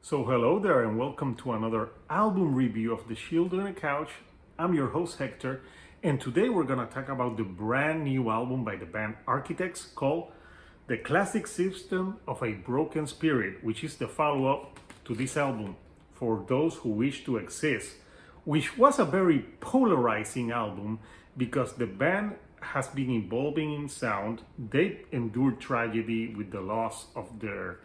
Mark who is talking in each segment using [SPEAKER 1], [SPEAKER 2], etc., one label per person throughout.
[SPEAKER 1] So hello there and welcome to another album review of The Shield on the Couch. I'm your host Hector, and today we're gonna talk about the brand new album by the band Architects called The Classic System of a Broken Spirit, which is the follow-up to this album, For Those Who Wish to Exist, which was a very polarizing album because the band has been evolving in sound. They endured tragedy with the loss of their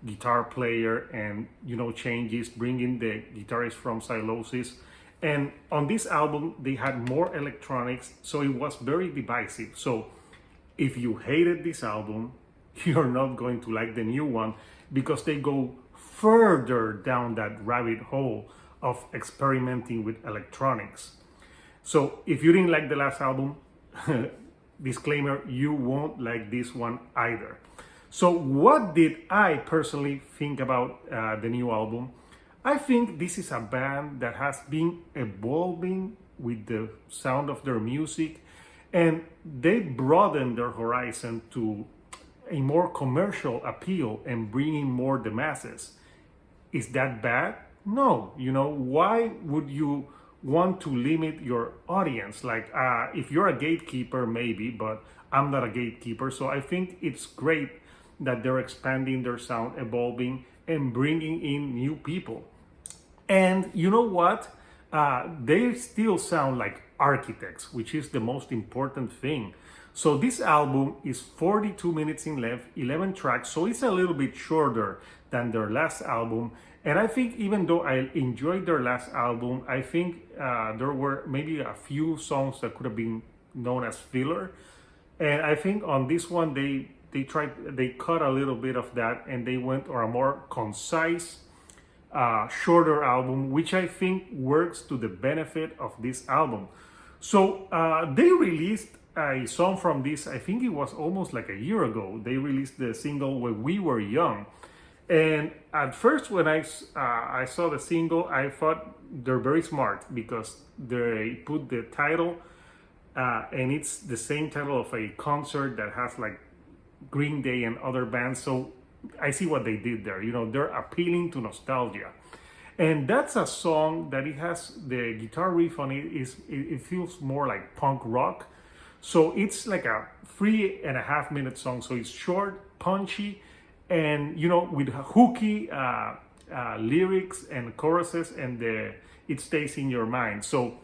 [SPEAKER 1] guitar player and changes, bringing the guitarist from Silosis, and on this album they had more electronics, so it was very divisive. So if you hated this album, you're not going to like the new one because they go further down that rabbit hole of experimenting with electronics. So if you didn't like the last album, disclaimer, you won't like this one either. So what did I personally think about the new album? I think this is a band that has been evolving with the sound of their music, and they broadened their horizon to a more commercial appeal and bringing more the masses. Is that bad? No. Why would you want to limit your audience? Like if you're a gatekeeper, maybe, but I'm not a gatekeeper. So I think it's great that they're expanding their sound, evolving, and bringing in new people. And you know what? They still sound like architects, which is the most important thing. So this album is 42 minutes in length, 11 tracks, so it's a little bit shorter than their last album. And I think even though I enjoyed their last album, I think there were maybe a few songs that could have been known as filler. And I think on this one, they cut a little bit of that and they went on a more concise, shorter album, which I think works to the benefit of this album. So they released a song from this, I think it was almost like a year ago. They released the single When We Were Young. And at first when I saw the single, I thought they're very smart because they put the title and it's the same title of a concert that has like Green Day and other bands. So I see what they did there. They're appealing to nostalgia. And that's a song that it has the guitar riff on it feels more like punk rock. So it's like a 3.5 minute song. So it's short, punchy, and with hooky lyrics and choruses, and it stays in your mind. So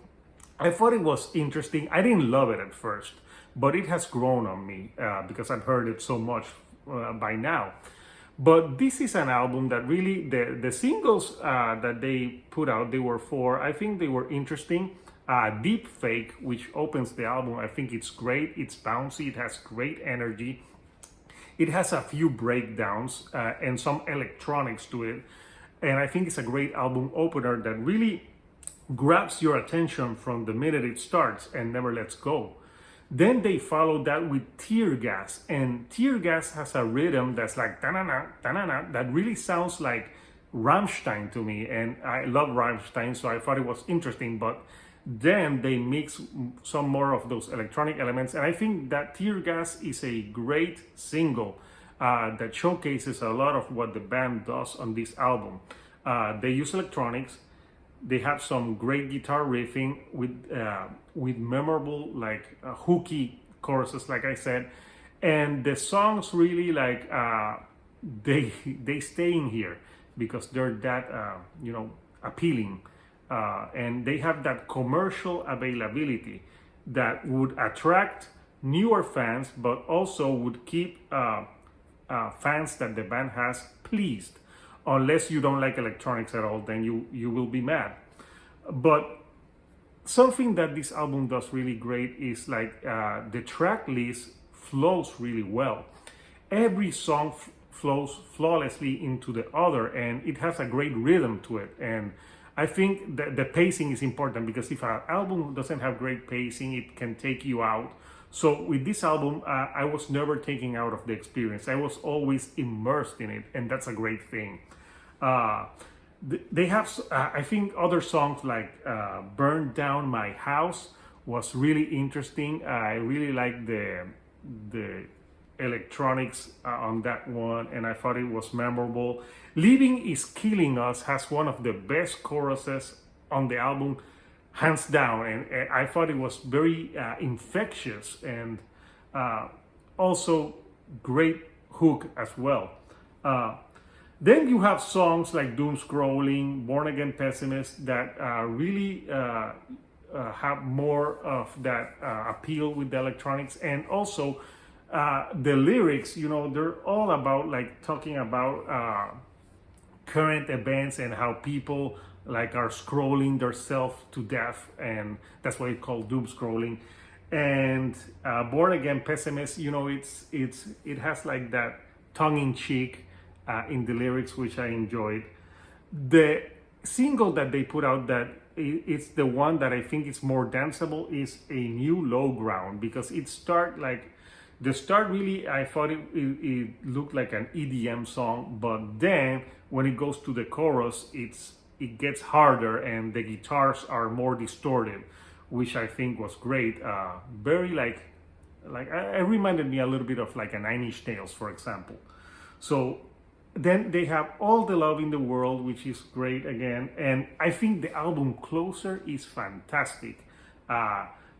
[SPEAKER 1] I thought it was interesting. I didn't love it at first, but it has grown on me because I've heard it so much by now. But this is an album that really, the singles that they put out, they were four. I think they were interesting. Deep Fake, which opens the album, I think it's great. It's bouncy, it has great energy. It has a few breakdowns and some electronics to it. And I think it's a great album opener that really grabs your attention from the minute it starts and never lets go. Then they followed that with Tear Gas, and Tear Gas has a rhythm that's like ta-na-na, ta-na-na, that really sounds like Rammstein to me, and I love Rammstein, so I thought it was interesting. But then they mix some more of those electronic elements, and I think that Tear Gas is a great single that showcases a lot of what the band does on this album. They use electronics. They have some great guitar riffing with memorable, like hooky choruses, like I said, and the songs really like they stay in here because they're that appealing, and they have that commercial availability that would attract newer fans, but also would keep fans that the band has pleased. Unless you don't like electronics at all, then you will be mad. But something that this album does really great is like the track list flows really well. Every song flows flawlessly into the other, and it has a great rhythm to it. And I think that the pacing is important because if an album doesn't have great pacing, it can take you out. So with this album, I was never taken out of the experience. I was always immersed in it, and that's a great thing. They have, I think, other songs like Burn Down My House was really interesting. I really like the electronics on that one, and I thought it was memorable. Living is Killing Us has one of the best choruses on the album, hands down, and I thought it was very infectious, and also great hook as well. Then you have songs like Doom Scrolling, Born Again Pessimist that really have more of that appeal with the electronics, and also the lyrics, you know, they're all about like talking about current events and how people like are scrolling themselves to death, and that's why it's called doom scrolling. And Born Again Pessimist, you know, it has like that tongue-in-cheek in the lyrics, which I enjoyed. The single that they put out that it's the one that I think is more danceable is A New Low Ground, because it start like the start really, I thought it looked like an EDM song, but then when it goes to the chorus, it gets harder and the guitars are more distorted, which I think was great. Very like it reminded me a little bit of like a Nine Inch Nails, for example. So then they have All the Love in the World, which is great again, and I think the album Closer is fantastic.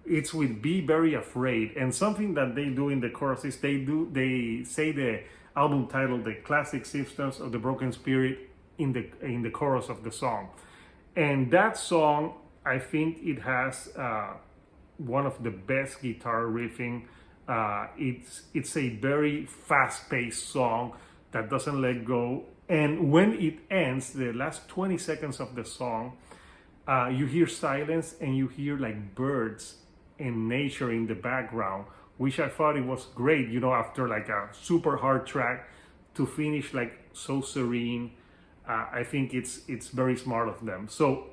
[SPEAKER 1] It's with Be Very Afraid, and something that they do in the chorus is they say the album title, The Classic Symptoms of the Broken Spirit, in the chorus of the song. And that song, I think it has one of the best guitar riffing. It's a very fast-paced song that doesn't let go, and when it ends, the last 20 seconds of the song, you hear silence and you hear like birds and nature in the background, which I thought it was great, you know, after like a super hard track to finish like so serene. I think it's very smart of them. So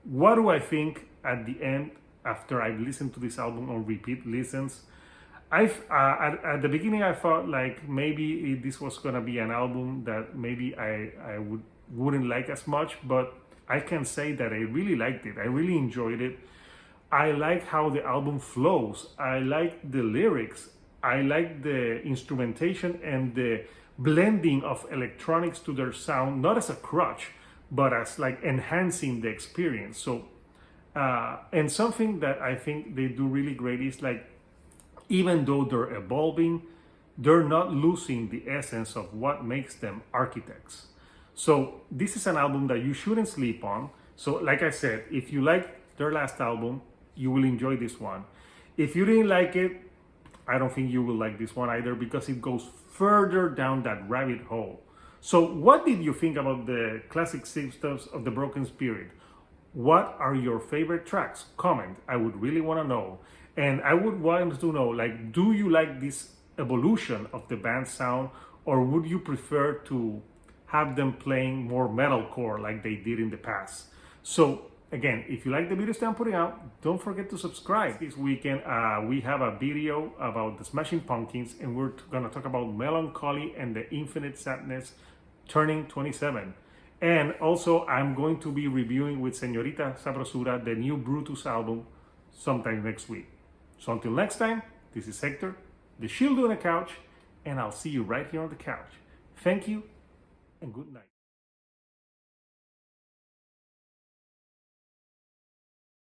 [SPEAKER 1] what do I think at the end after I've listened to this album on repeat listens? At the beginning I thought like maybe this was gonna be an album that maybe I wouldn't like as much, but I can say that I really liked it. I really enjoyed it. I like how the album flows. I like the lyrics. I like the instrumentation and the blending of electronics to their sound, not as a crutch, but as like enhancing the experience. So, and something that I think they do really great is like, even though they're evolving, they're not losing the essence of what makes them architects. So this is an album that you shouldn't sleep on. So like I said, if you like their last album, you will enjoy this one. If you didn't like it, I don't think you will like this one either, because it goes further down that rabbit hole. So what did you think about the Classic Symptoms of the Broken Spirit? What are your favorite tracks? Comment. I would really want to know. And I would want to know, like, do you like this evolution of the band's sound, or would you prefer to have them playing more metalcore like they did in the past? So again, if you like the videos that I'm putting out, don't forget to subscribe. This weekend, we have a video about the Smashing Pumpkins, and we're gonna talk about Melancholy and the Infinite Sadness turning 27. And also, I'm going to be reviewing with Señorita Sabrosura the new Brutus album sometime next week. So until next time, this is Hector, the Shield on the Couch, and I'll see you right here on the couch. Thank you, and good night.